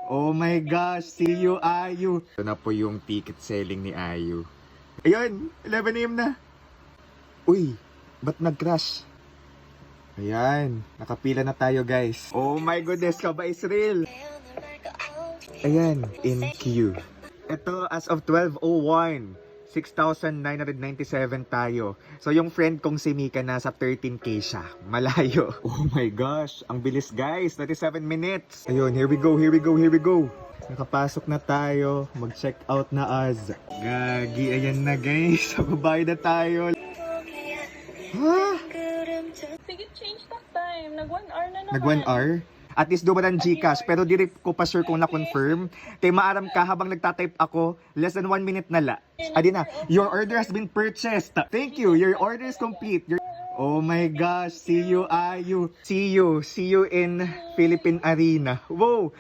Oh my gosh, see you, Ayu. Ito na po yung ticket selling ni Ayu. Ayun, 11 AM na. Uy, ba't nag-crash? Ayan, nakapila na tayo guys. Oh my goodness, kaba Israel. Ayan, in queue. Ito, as of 12:01, 6,997 tayo. So yung friend kong si Mika nasa 13K siya. Malayo. Oh my gosh, ang bilis guys. 37 minutes. Ayun, here we go, here we go, here we go. Nakapasok na tayo. Mag-check out na az. Gagi, ayan na guys. Babayad na tayo. Ha? Sige, change that time. Nag 1 hour na naman. Nag 1 hour? At least duman ng Gcash, pero di rin ko pa sure kung na-confirm. Tay maaram ka habang nagtatype ako, less than 1 minute na la. Adi na, your order has been purchased. Thank you, your order is complete. Oh my gosh, see you, Ayu. See you in Philippine Arena. Wow!